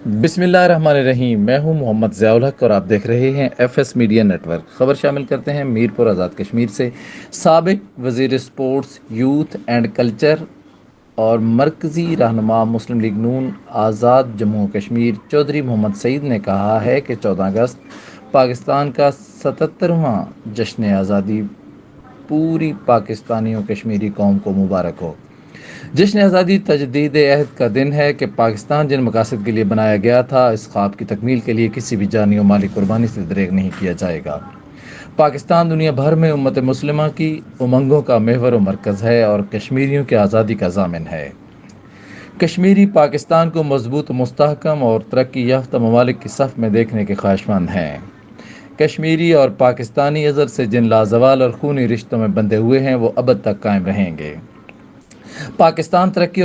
بسم اللہ الرحمن الرحیم۔ میں ہوں محمد ضیاء الحق اور آپ دیکھ رہے ہیں F S media network. خبر شامل کرتے ہیں میرپور آزاد کشمیر سے۔ سابق وزیر اسپورٹس، یوتھ اینڈ کلچر اور مرکزی رہنما مسلم لیگ نون آزاد جموں و کشمیر چودھری محمد سعید نے کہا ہے کہ 14 اگست پاکستان کا 77واں جشن آزادی پوری پاکستانی و کشمیری قوم کو مبارک ہو۔ جشن آزادی تجدید عہد کا دن ہے کہ پاکستان جن مقاصد کے لیے بنایا گیا تھا، اس خواب کی تکمیل کے لیے کسی بھی جانی و مالی قربانی سے دریغ نہیں کیا جائے گا۔ پاکستان دنیا بھر میں امت مسلمہ کی امنگوں کا محور و مرکز ہے اور کشمیریوں کی آزادی کا ضامن ہے۔ کشمیری پاکستان کو مضبوط، مستحکم اور ترقی یافتہ ممالک کی صف میں دیکھنے کے خواہشمند ہیں۔ کشمیری اور پاکستانی ازل سے جن لازوال اور خونی رشتوں میں بندھے ہوئے ہیں، وہ ابد تک قائم رہیں گے۔ پاکستان ترقی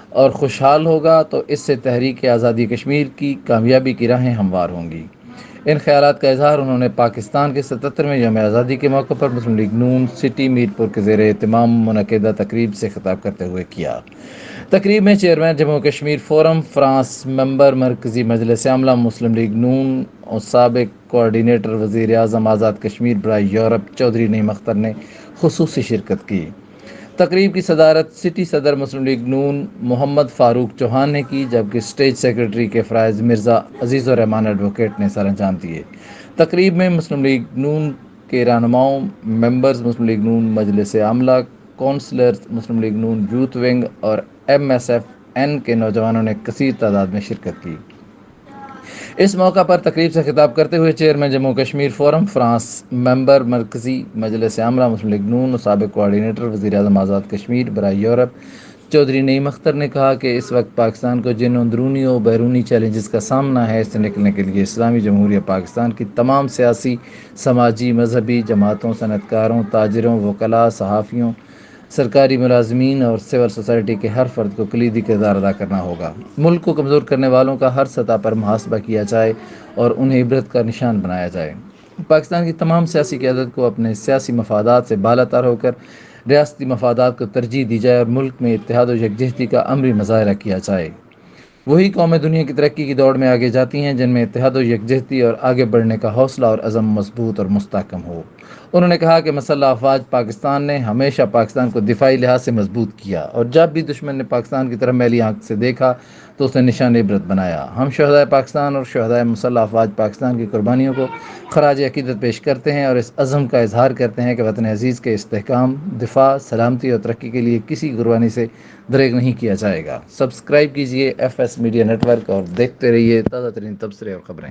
اور خوشحال ہوگا تو اس سے تحریک آزادی کشمیر کی کامیابی کی راہیں ہموار ہوں گی۔ ان خیالات کا اظہار انہوں نے پاکستان کے 77ویں یوم آزادی کے موقع پر مسلم لیگ نون سٹی میرپور کے زیر اہتمام منعقدہ تقریب سے خطاب کرتے ہوئے کیا۔ تقریب میں چیئرمین جموں و کشمیر فورم فرانس، ممبر مرکزی مجلس عاملہ مسلم لیگ نون اور سابق کوآرڈینیٹر وزیر اعظم آزاد کشمیر برائے یورپ چودھری نعیم اختر نے خصوصی شرکت کی۔ تقریب کی صدارت سٹی صدر مسلم لیگ نون محمد فاروق چوہان نے کی، جبکہ اسٹیج سیکرٹری کے فرائض مرزا عزیز الرحمان ایڈوکیٹ نے سر انجام دیے۔ تقریب میں مسلم لیگ نون کے رہنماؤں، ممبرز مسلم لیگ نون مجلس عاملہ، کونسلرز مسلم لیگ نون یوتھ ونگ اور MSF-N کے نوجوانوں نے کثیر تعداد میں شرکت کی۔ اس موقع پر تقریب سے خطاب کرتے ہوئے چیئرمین جموں و کشمیر فورم فرانس، ممبر مرکزی مجلس عاملہ مسلم لیگ نون اور سابق کوآرڈینیٹر وزیر اعظم آزاد کشمیر برائے یورپ چودھری نعیم اختر نے کہا کہ اس وقت پاکستان کو جن اندرونی و بیرونی چیلنجز کا سامنا ہے، اس سے نکلنے کے لیے اسلامی جمہوریہ پاکستان کی تمام سیاسی، سماجی، مذہبی جماعتوں، صنعت کاروں، تاجروں، وکلاء، صحافیوں، سرکاری ملازمین اور سول سوسائٹی کے ہر فرد کو کلیدی کردار ادا کرنا ہوگا۔ ملک کو کمزور کرنے والوں کا ہر سطح پر محاسبہ کیا جائے اور انہیں عبرت کا نشان بنایا جائے۔ پاکستان کی تمام سیاسی قیادت کو اپنے سیاسی مفادات سے بالاتر ہو کر ریاستی مفادات کو ترجیح دی جائے اور ملک میں اتحاد و یکجہتی کا عملی مظاہرہ کیا جائے۔ وہی قومیں دنیا کی ترقی کی دوڑ میں آگے جاتی ہیں جن میں اتحاد و یکجہتی اور آگے بڑھنے کا حوصلہ اور عزم مضبوط اور مستحکم ہو۔ انہوں نے کہا کہ مسلح افواج پاکستان نے ہمیشہ پاکستان کو دفاعی لحاظ سے مضبوط کیا اور جب بھی دشمن نے پاکستان کی طرف میلی آنکھ سے دیکھا تو اسے نشان عبرت بنایا۔ ہم شہدائے پاکستان اور شہدائے مسلح افواج پاکستان کی قربانیوں کو خراج عقیدت پیش کرتے ہیں اور اس عزم کا اظہار کرتے ہیں کہ وطن عزیز کے استحکام، دفاع، سلامتی اور ترقی کے لیے کسی قربانی سے دریغ نہیں کیا جائے گا۔ سبسکرائب کیجئے F S media network اور دیکھتے رہیے تازہ ترین تبصرے اور خبریں۔